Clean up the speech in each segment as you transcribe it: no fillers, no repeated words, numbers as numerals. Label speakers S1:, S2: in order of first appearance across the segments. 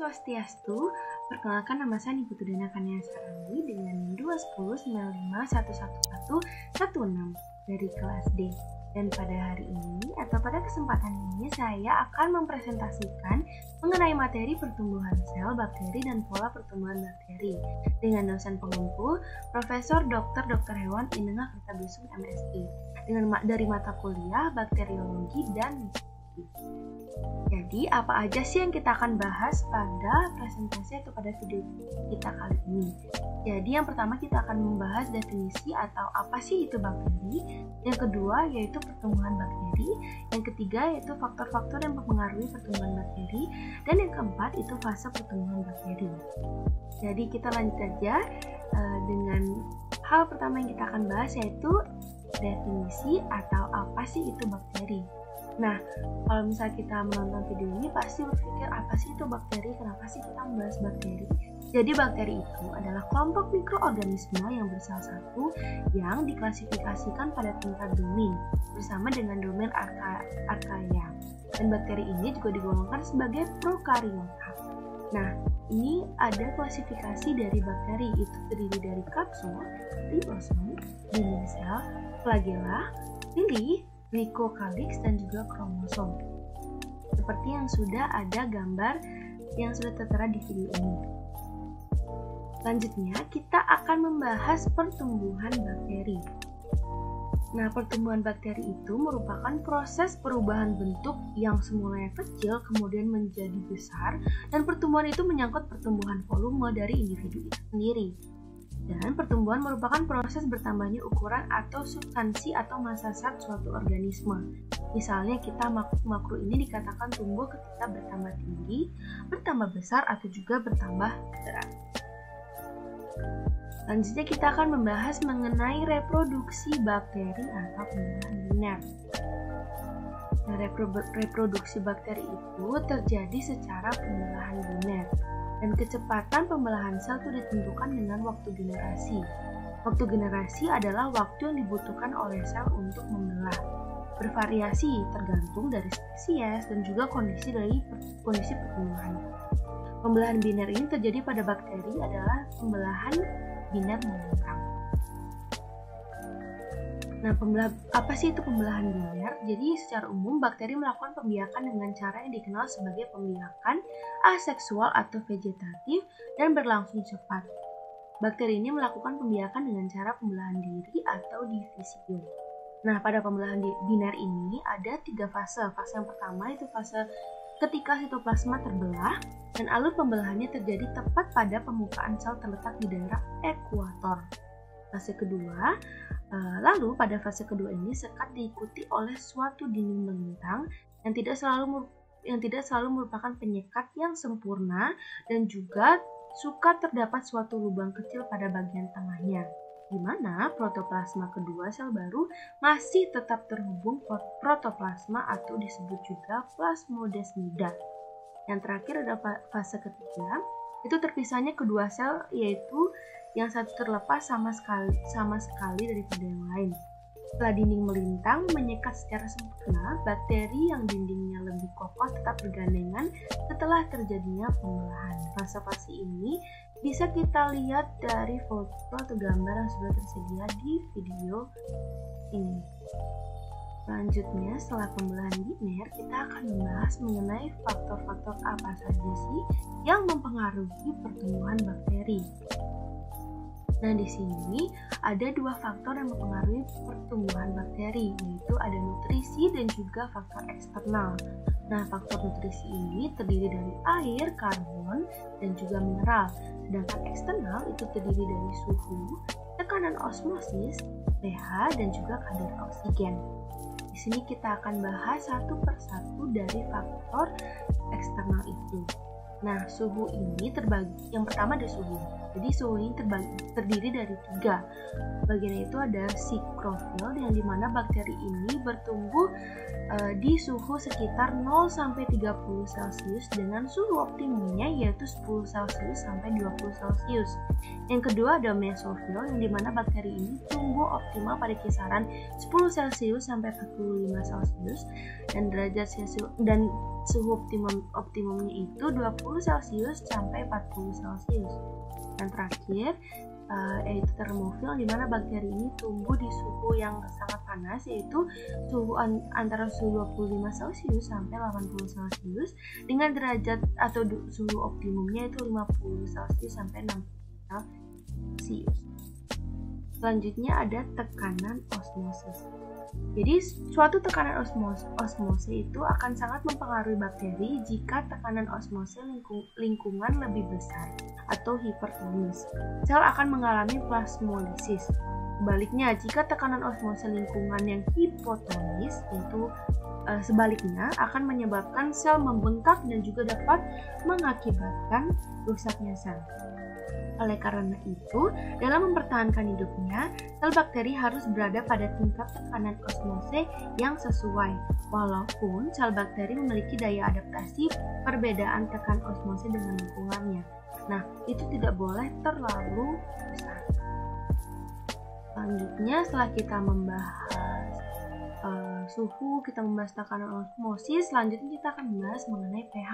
S1: Swastiastu, perkenalkan nama saya Niputu Dana Kaniasarani dengan 21059511116 dari kelas D. Dan pada hari ini atau pada kesempatan ini saya akan mempresentasikan mengenai materi pertumbuhan sel, bakteri, dan pola pertumbuhan bakteri dengan dosen pengampu Profesor Dr. Hewan Inengah Kertabisum MSI dari mata kuliah bakteriologi dan mikrobiologi. Jadi apa aja sih yang kita akan bahas pada presentasi atau pada video kita kali ini? Jadi yang pertama kita akan membahas definisi atau apa sih itu bakteri. Yang kedua yaitu pertumbuhan bakteri. Yang ketiga yaitu faktor-faktor yang mempengaruhi pertumbuhan bakteri. Dan yang keempat itu fase pertumbuhan bakteri. Jadi kita lanjut aja dengan hal pertama yang kita akan bahas yaitu definisi atau apa sih itu bakteri. Nah, kalau misalnya kita menonton video ini pasti berpikir apa sih itu bakteri, kenapa sih kita membahas bakteri? Jadi bakteri itu adalah kelompok mikroorganisme yang bersel satu yang diklasifikasikan pada tingkat domain bersama dengan domain archaea. Dan bakteri ini juga digolongkan sebagai prokariota. Nah, ini ada klasifikasi dari bakteri, itu terdiri dari kapsul, ribosom, dinding sel, flagella, lili, glycocalyx, dan juga kromosom. Seperti yang sudah ada gambar yang sudah tertera di video ini. Selanjutnya, kita akan membahas pertumbuhan bakteri. Nah, pertumbuhan bakteri itu merupakan proses perubahan bentuk yang semulanya kecil kemudian menjadi besar, dan pertumbuhan itu menyangkut pertumbuhan volume dari individu itu sendiri. Dan pertumbuhan merupakan proses bertambahnya ukuran atau substansi atau massa zat suatu organisme. Misalnya kita makro ini dikatakan tumbuh ketika bertambah tinggi, bertambah besar, atau juga bertambah berat. Selanjutnya kita akan membahas mengenai reproduksi bakteri atau pembelahan biner. Nah, reproduksi bakteri itu terjadi secara pembelahan biner. Dan kecepatan pembelahan sel itu ditentukan dengan waktu generasi. Waktu generasi adalah waktu yang dibutuhkan oleh sel untuk membelah. Bervariasi tergantung dari spesies dan juga kondisi pertumbuhan. Pembelahan biner ini terjadi pada bakteri adalah pembelahan biner melintang. Nah, apa sih itu pembelahan biner? Jadi secara umum bakteri melakukan pembiakan dengan cara yang dikenal sebagai pembiakan aseksual atau vegetatif dan berlangsung cepat. Bakteri ini melakukan pembiakan dengan cara pembelahan diri atau divisio. Nah, pada pembelahan biner ini ada 3 fase. Fase yang pertama itu fase ketika sitoplasma terbelah dan alur pembelahannya terjadi tepat pada permukaan sel terletak di daerah ekuator. Fase kedua, lalu pada fase kedua ini sekat diikuti oleh suatu dinding melintang yang tidak selalu merupakan penyekat yang sempurna dan juga suka terdapat suatu lubang kecil pada bagian tengahnya, di mana protoplasma kedua sel baru masih tetap terhubung protoplasma atau disebut juga plasmodesmida. Yang terakhir ada fase ketiga, itu terpisahnya kedua sel, yaitu yang satu terlepas sama sekali daripada yang lain. Setelah dinding melintang menyekat secara sempurna, bakteri yang dindingnya lebih kokoh tetap bergandengan setelah terjadinya pembelahan. Fase-fase ini bisa kita lihat dari foto atau gambar yang sudah tersedia di video ini. Selanjutnya, setelah pembelahan biner, kita akan membahas mengenai faktor-faktor apa saja sih yang mempengaruhi pertumbuhan bakteri. Nah, di sini ada 2 faktor yang mempengaruhi pertumbuhan bakteri, yaitu ada nutrisi dan juga faktor eksternal. Nah, faktor nutrisi ini terdiri dari air, karbon, dan juga mineral. Sedangkan eksternal itu terdiri dari suhu, tekanan osmosis, pH, dan juga kadar oksigen. Di sini kita akan bahas satu persatu dari faktor eksternal itu. Nah, suhu ini terbagi. Yang pertama ada suhu. Jadi suhu ini terdiri dari 3. Bagian itu ada sikrofil, yang dimana bakteri ini bertumbuh di suhu sekitar 0 sampai 30 Celcius dengan suhu optimumnya yaitu 10 Celcius sampai 20 Celcius. Yang kedua ada mesofil, yang dimana bakteri ini tumbuh optimal pada kisaran 10 Celcius sampai 45 Celcius dan derajat Celcius dan suhu optimumnya itu 20 Celcius sampai 40 Celcius. Dan terakhir yaitu termofil, di mana bakteri ini tumbuh di suhu yang sangat panas yaitu suhu antara suhu 25 Celcius sampai 80 Celcius dengan derajat atau suhu optimumnya itu 50 Celcius sampai 60 Celcius. Selanjutnya ada tekanan osmosis. Jadi suatu tekanan osmose itu akan sangat mempengaruhi bakteri jika tekanan osmose lingkungan lebih besar atau hipertonis. Sel akan mengalami plasmolisis. Sebaliknya, jika tekanan osmose lingkungan yang hipotonis itu sebaliknya akan menyebabkan sel membengkak dan juga dapat mengakibatkan rusaknya sel. Oleh karena itu, dalam mempertahankan hidupnya, sel bakteri harus berada pada tingkat tekanan osmose yang sesuai, walaupun sel bakteri memiliki daya adaptasi perbedaan tekan osmose dengan lingkungannya. Nah, itu tidak boleh terlalu besar. Selanjutnya, setelah kita membahas suhu, kita membahas tekanan osmosis, selanjutnya kita akan membahas mengenai pH.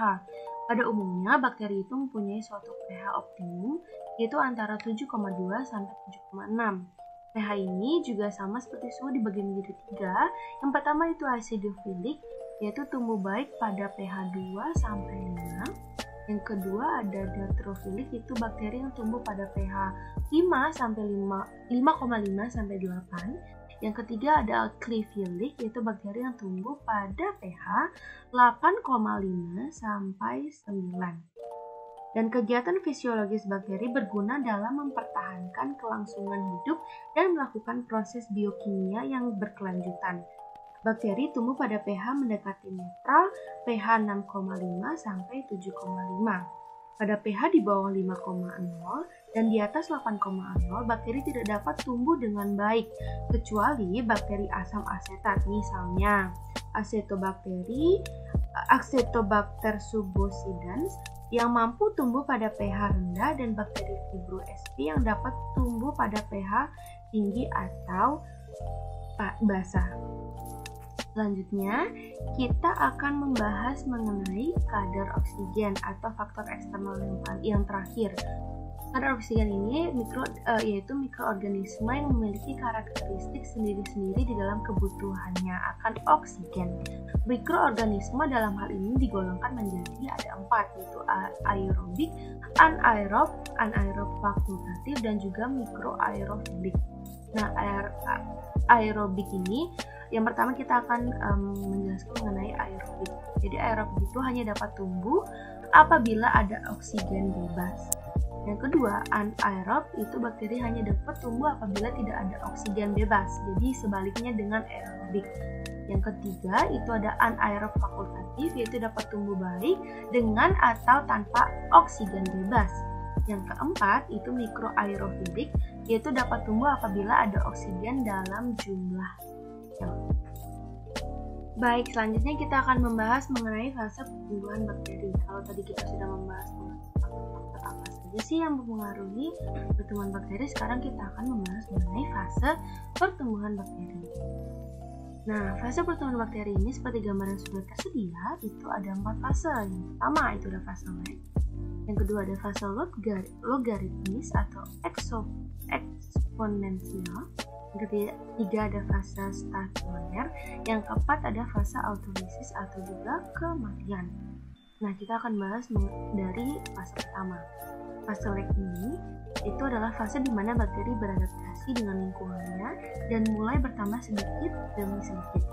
S1: Pada umumnya, bakteri itu mempunyai suatu pH optimum, yaitu antara 7,2 sampai 7,6. pH ini juga sama seperti suhu dibagi menjadi 3. Yang pertama itu acidophilic, yaitu tumbuh baik pada pH 2 sampai 5. Yang kedua ada deuterophilic, itu bakteri yang tumbuh pada pH 5 sampai 5,5 sampai 8. Yang ketiga ada alkylphilic, yaitu bakteri yang tumbuh pada pH 8,5 sampai 9. Dan kegiatan fisiologis bakteri berguna dalam mempertahankan kelangsungan hidup dan melakukan proses biokimia yang berkelanjutan. Bakteri tumbuh pada pH mendekati netral, pH 6,5 sampai 7,5. Pada pH di bawah 5,0 dan di atas 8,0, bakteri tidak dapat tumbuh dengan baik, kecuali bakteri asam asetat, misalnya Acetobacter subbosidans yang mampu tumbuh pada pH rendah dan bakteri Fibro sp yang dapat tumbuh pada pH tinggi atau basah. Selanjutnya, kita akan membahas mengenai kadar oksigen atau faktor eksternal yang terakhir. Kadar oksigen ini yaitu mikroorganisme yang memiliki karakteristik sendiri-sendiri di dalam kebutuhannya akan oksigen. Mikroorganisme dalam hal ini digolongkan menjadi ada 4, yaitu aerobik, anaerob fakultatif, dan juga mikroaerofilik. Nah, aerobik ini yang pertama kita akan menjelaskan mengenai aerobik. Jadi aerobik itu hanya dapat tumbuh apabila ada oksigen bebas. Yang kedua, anaerob itu bakteri hanya dapat tumbuh apabila tidak ada oksigen bebas. Jadi sebaliknya dengan aerobik. Yang ketiga itu ada anaerob fakultatif, yaitu dapat tumbuh baik dengan atau tanpa oksigen bebas. Yang keempat itu mikroaerofilik, yaitu dapat tumbuh apabila ada oksigen dalam jumlah. Baik, selanjutnya kita akan membahas mengenai fase pertumbuhan bakteri. Kalau tadi kita sudah membahas faktor apa saja sih yang mempengaruhi pertumbuhan bakteri, sekarang kita akan membahas mengenai fase pertumbuhan bakteri. Nah, fase pertumbuhan bakteri ini seperti gambar yang sudah tersedia, itu ada 4 fase. Yang pertama itu ada fase lag. Yang kedua ada fase logaritmis atau eksponensial. Yang ketiga ada fase stasioner. Yang keempat ada fase autolisis atau juga kematian. Nah, kita akan bahas dari fase pertama. Fase lag ini itu adalah fase di mana bakteri beradaptasi dengan lingkungannya dan mulai bertambah sedikit demi sedikit.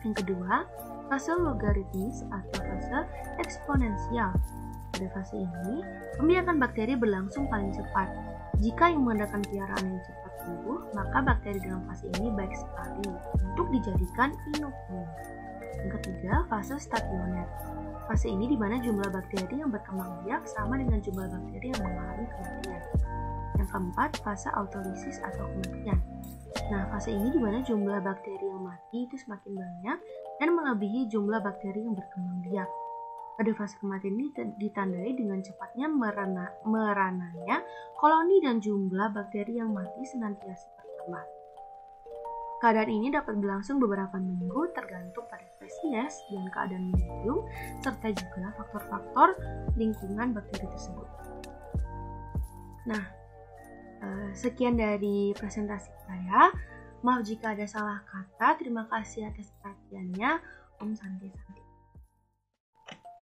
S1: Yang kedua, fase logaritmis atau fase eksponensial. Pada fase ini, pembiakan bakteri berlangsung paling cepat. Jika yang mengadakan piaraan yang cepat tumbuh, maka bakteri dalam fase ini baik sekali untuk dijadikan inokulum. Yang ketiga, fase stationer. Fase ini di mana jumlah bakteri yang berkembang biak sama dengan jumlah bakteri yang mengalami kematian. Yang keempat, fase autolisis atau kematian. Nah, fase ini di mana jumlah bakteri yang mati itu semakin banyak dan melebihi jumlah bakteri yang berkembang biak. Pada fase kematian ini ditandai dengan cepatnya merananya koloni dan jumlah bakteri yang mati senantiasa bertambah. Keadaan ini dapat berlangsung beberapa minggu tergantung pada spesies dan keadaan medium serta juga faktor-faktor lingkungan bakteri tersebut. Nah, sekian dari presentasi saya. Maaf jika ada salah kata. Terima kasih atas perhatiannya. Om Santi.